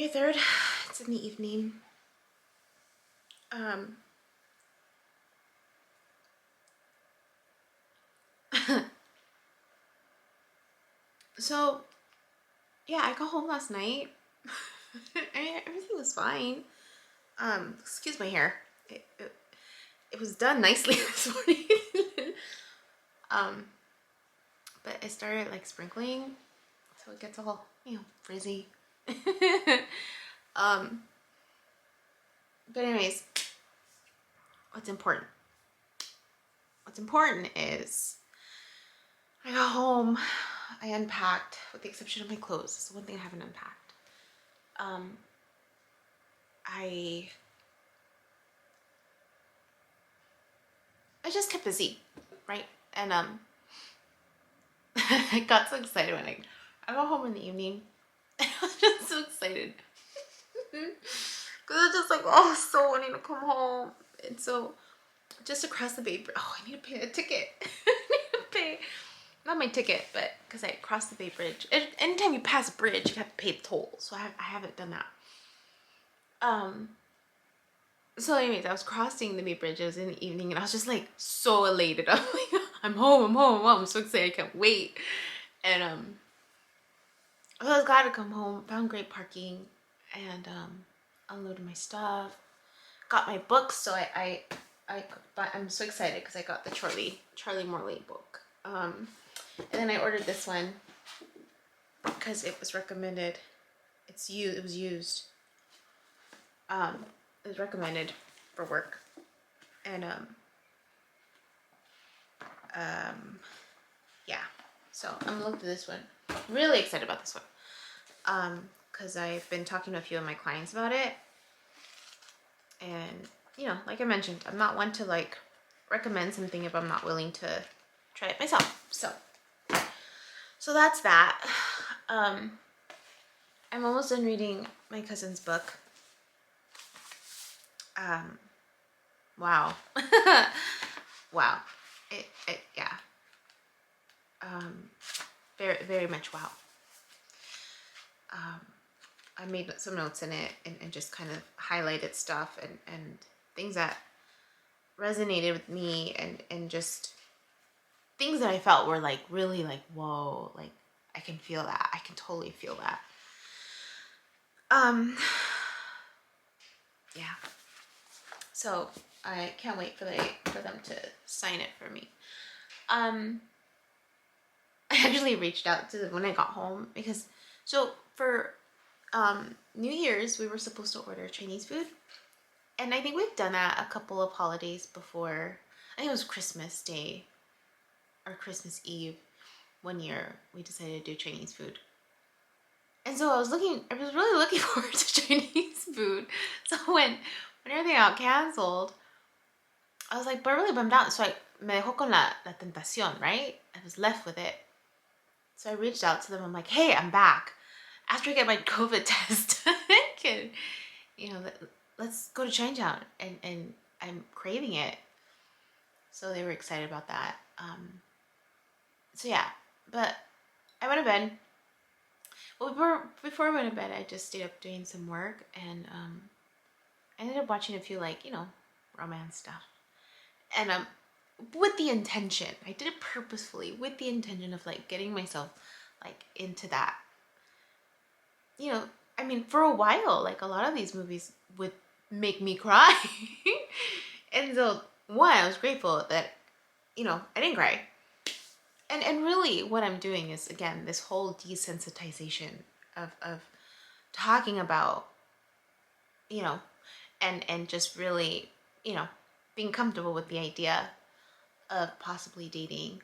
May 3rd. It's in the evening. So yeah, I got home last night. Everything was fine. Excuse my hair. It was done nicely this morning. But it started like sprinkling, so it gets all, frizzy. But anyways, what's important? What's important is I got home, I unpacked, with the exception of my clothes. It's the one thing I haven't unpacked. I just kept busy, right? And I got so excited when I got home in the evening. I was just so excited. Because I was just like, oh, so wanting to come home. And so just across the Bay Bridge, oh, I need to pay a ticket. I need to pay, not my ticket, but because I crossed the Bay Bridge. Anytime you pass a bridge, you have to pay the toll. So I haven't done that. So anyways, I was crossing the Bay Bridge. It was in the evening, and I was just like so elated. I'm like, I'm home. I'm so excited. I can't wait. And I was glad to come home. Found great parking, and unloaded my stuff. Got my books, so I'm so excited because I got the Charlie Morley book. And then I ordered this one because it was recommended. It was used. It was recommended for work, and yeah. So I'm looking at this one. Really excited about this one, because I've been talking to a few of my clients about it, and like I mentioned, I'm not one to like recommend something if I'm not willing to try it myself. So that's that. I'm almost done reading my cousin's book. Wow. Wow. Yeah. Very, very much wow. I made some notes in it and just kind of highlighted stuff and things that resonated with me and just things that I felt were like really like, whoa, like I can feel that. I can totally feel that. Yeah. So I can't wait for them to sign it for me. I actually reached out to them when I got home because for New Year's we were supposed to order Chinese food, and I think we've done that a couple of holidays before. I think it was Christmas Day or Christmas Eve. One year we decided to do Chinese food, and so I was really looking forward to Chinese food. So when everything got canceled, I was like, but really bummed out. So me dejó con la tentación, right? I was left with it. So I reached out to them. I'm like, hey, I'm back. After I get my COVID test, let's go to Chinatown. And I'm craving it. So they were excited about that. So yeah, but I went to bed. Well, before I went to bed, I just stayed up doing some work. And I ended up watching a few, romance stuff. And with the intention, I did it purposefully, with the intention of getting myself into that. I mean, for a while, a lot of these movies would make me cry. And so one, I was grateful that I didn't cry. And really what I'm doing is, again, this whole desensitization of talking about and just really being comfortable with the idea of possibly dating.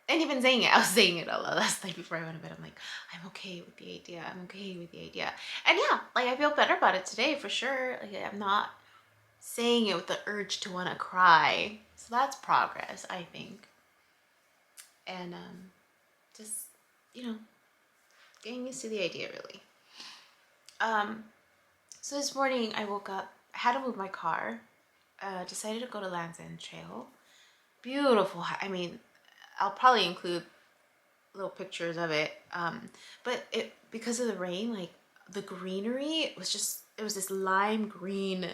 And even saying it, I was saying it a lot last night before I went to bed. I'm like, I'm okay with the idea. I'm okay with the idea. And yeah, I feel better about it today for sure. I'm not saying it with the urge to want to cry. So that's progress, I think. And just, getting used to the idea, really. So this morning I woke up, I had to move my car. Decided to go to Land's End Trail. Beautiful. I mean, I'll probably include little pictures of it. But because of the rain, the greenery was just, it was this lime green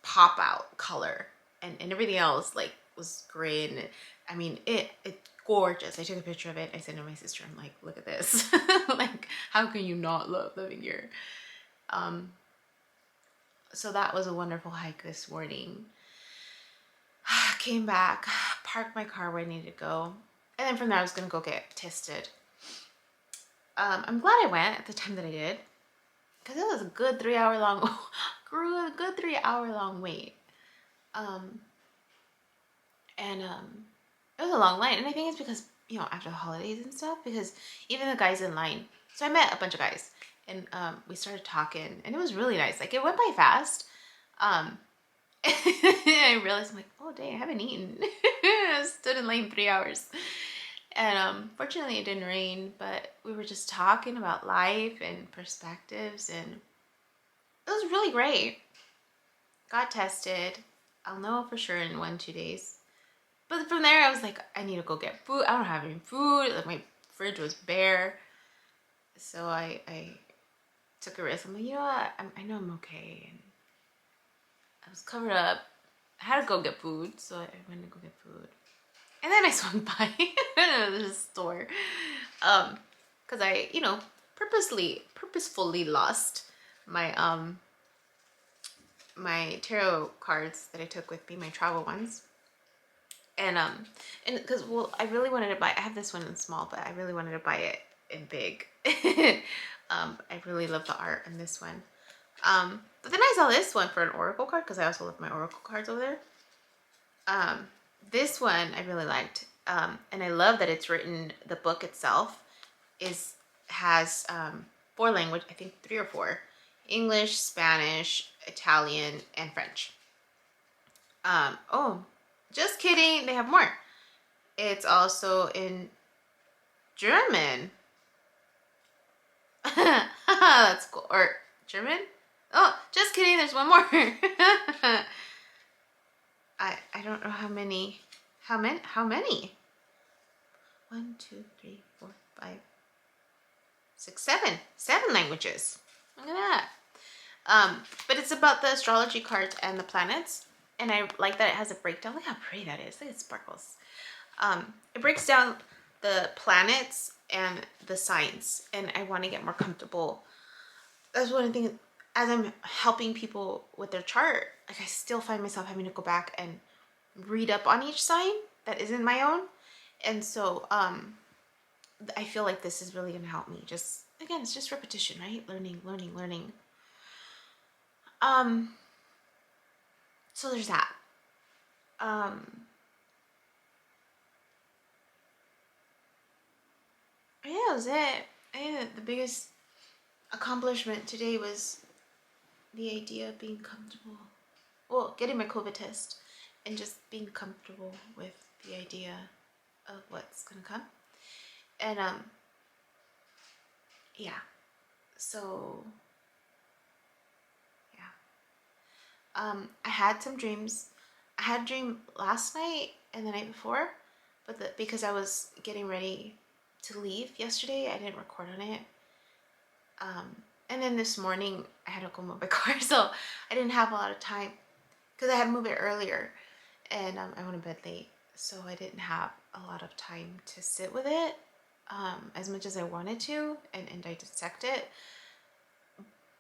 pop out color, and everything else like was gray. And I mean, it's gorgeous. I took a picture of it. I sent it to my sister. I'm like, look at this. Like, how can you not love living here? So that was a wonderful hike this morning. Came back, parked my car where I needed to go, and then from there I was gonna go get tested. I'm glad I went at the time that I did, because it was a good 3 hour long good 3 hour long wait. It was a long line, and I think it's because, you know, after the holidays and stuff, because even the guys in line, so I met a bunch of guys, and we started talking, and it was really nice. Like, it went by fast. I realized, I'm like, oh dang, I haven't eaten. I stood in line 3 hours. And fortunately it didn't rain, but we were just talking about life and perspectives, and it was really great. Got tested. I'll know for sure in 1-2 days. But from there I was like, I need to go get food. I don't have any food. Like, my fridge was bare. So I took a risk. I'm like, you know what? I know I'm okay. And I was covered up. I had to go get food, so I went to go get food. And then I swung by the store, because I, you know, purposefully lost my my tarot cards that I took with me, my travel ones. And because, well, I really wanted to buy. I have this one in small, but I really wanted to buy it in big. I really love the art in this one. But then I saw this one for an oracle card, because I also love my oracle cards over there. This one I really liked, and I love that it's written. The book itself has 4 languages, I think 3 or 4: English, Spanish, Italian, and French. Oh, just kidding! They have more. It's also in German. That's cool. Or German? Oh, just kidding! There's one more. I don't know how many. How many? 1, 2, 3, 4, 5, 6, 7. 7 languages. Look at that. But it's about the astrology cards and the planets. And I like that it has a breakdown. Look how pretty that is. Look at it sparkles. It breaks down the planets and the signs. And I want to get more comfortable. That's one of the things. As I'm helping people with their chart, like, I still find myself having to go back and read up on each sign that isn't my own. And so I feel like this is really going to help me. Just, again, it's just repetition, right? Learning. So there's that. Yeah, that was it. I think that the biggest accomplishment today was the idea of being comfortable. Well, getting my COVID test and just being comfortable with the idea of what's gonna come. And yeah. So yeah. I had some dreams. I had a dream last night and the night before, but because I was getting ready to leave yesterday, I didn't record on it. And then this morning I had to go move my car, so I didn't have a lot of time because I had to move it earlier, and I went to bed late, so I didn't have a lot of time to sit with it as much as I wanted to and dissect it.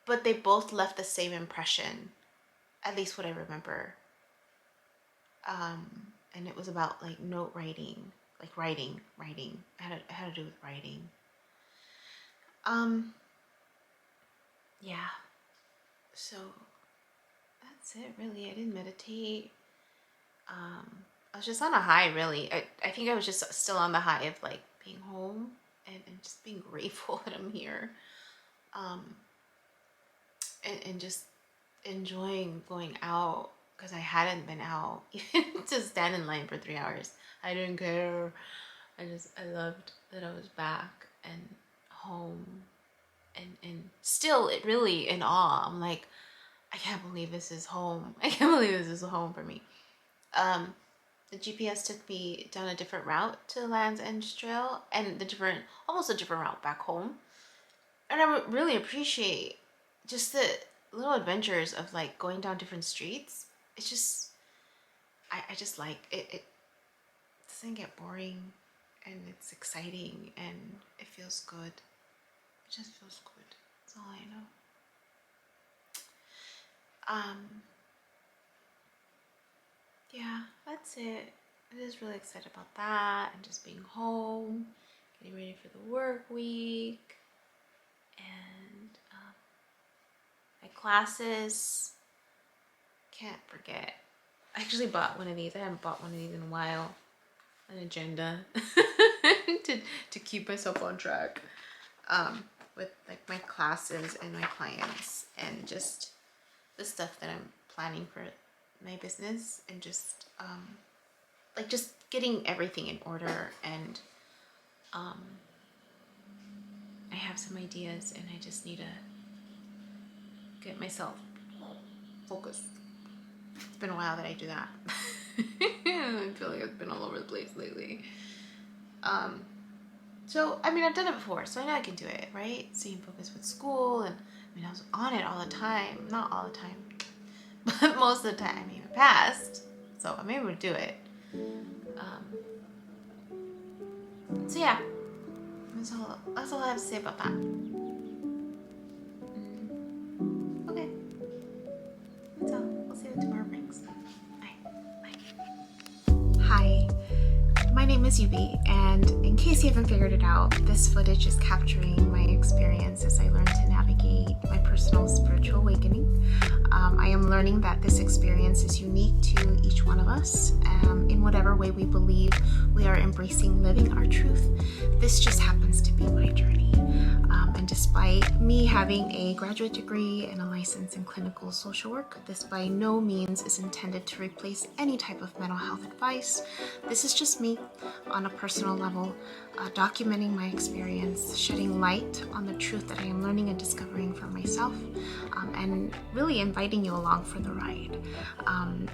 But they both left the same impression, at least what I remember. And it was about like note writing, like writing. It had to do with writing. Yeah. So that's it, really. I didn't meditate. I was just on a high, really. I think I was just still on the high of like being home and just being grateful that I'm here. And just enjoying going out, because I hadn't been out even to stand in line for 3 hours. I didn't care. I loved that I was back and home, and still really in awe. I'm like, I can't believe this is home. I can't believe this is home for me. The GPS took me down a different route to Land's End Trail, and almost a different route back home. and I would really appreciate just the little adventures of like going down different streets. It's just, I just like it. It doesn't get boring, and it's exciting, and it feels good. It just feels good. That's all I know. Yeah, that's it. I'm just really excited about that, and just being home, getting ready for the work week, and my classes. Can't forget. I actually bought one of these. I haven't bought one of these in a while. An agenda to keep myself on track with like my classes and my clients, and just the stuff that I'm planning for my business, and just like just getting everything in order. And I have some ideas, and I just need to get myself focused. It's been a while that I do that. I feel like I've been all over the place lately. So I mean, I've done it before, so I know I can do it, right? Staying focused with school, and I mean, I was on it all the time. Not all the time, but most of the time. Even past, so I'm able to do it. So yeah, that's all I have to say about that. Okay, that's all. We'll see what tomorrow brings. Bye. Hi, my name is Yubi, and in case you haven't figured it out, this footage is capturing my experience as I learn to navigate my personal spiritual awakening. I am learning that this experience is unique to each one of us. In whatever way we believe we are embracing living our truth, this just happens to be my journey. And despite me having a graduate degree and a license in clinical social work, this by no means is intended to replace any type of mental health advice. This is just me on a personal level, documenting my experience, shedding light on the truth that I am learning and discovering for myself, and really inviting you along for the ride.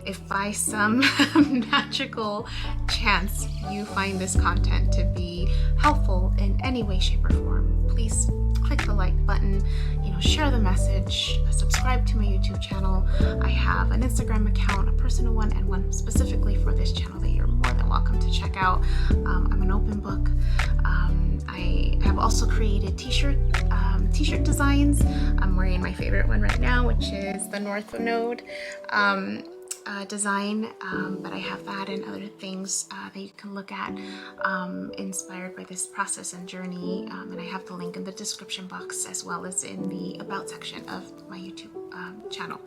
If by some magical chance you find this content to be helpful in any way, shape, or form, please click the like button, share the message, subscribe to my YouTube channel. I have an Instagram account, a personal one, and one specifically for this channel that you're more than welcome to check out. I'm an open book. I have also created t-shirt designs. I'm wearing my favorite one right now, which is the North Node design, but I have that and other things that you can look at inspired by this process and journey, and I have the link in the description box as well as in the about section of my YouTube channel.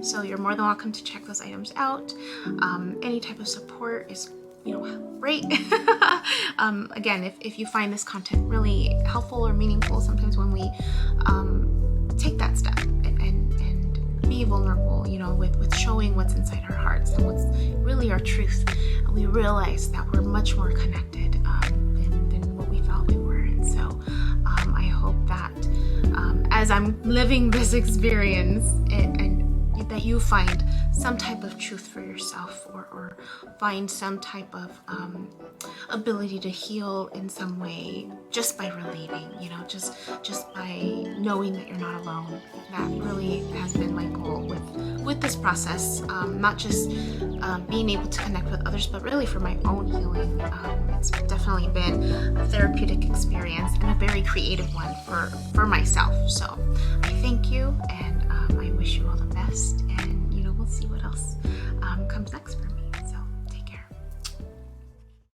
So you're more than welcome to check those items out. Any type of support is great. Again, if you find this content really helpful or meaningful, sometimes when we take that step and be vulnerable, with showing what's inside our hearts and what's really our truth, we realize that we're much more connected than what we thought we were. And so I hope that as I'm living this experience, and that you find some type of truth for yourself, or find some type of ability to heal in some way just by relating, just by knowing that you're not alone. That really has been my goal with this process, not just being able to connect with others, but really for my own healing. It's definitely been a therapeutic experience and a very creative one for myself. So I thank you, and I wish you all the best, and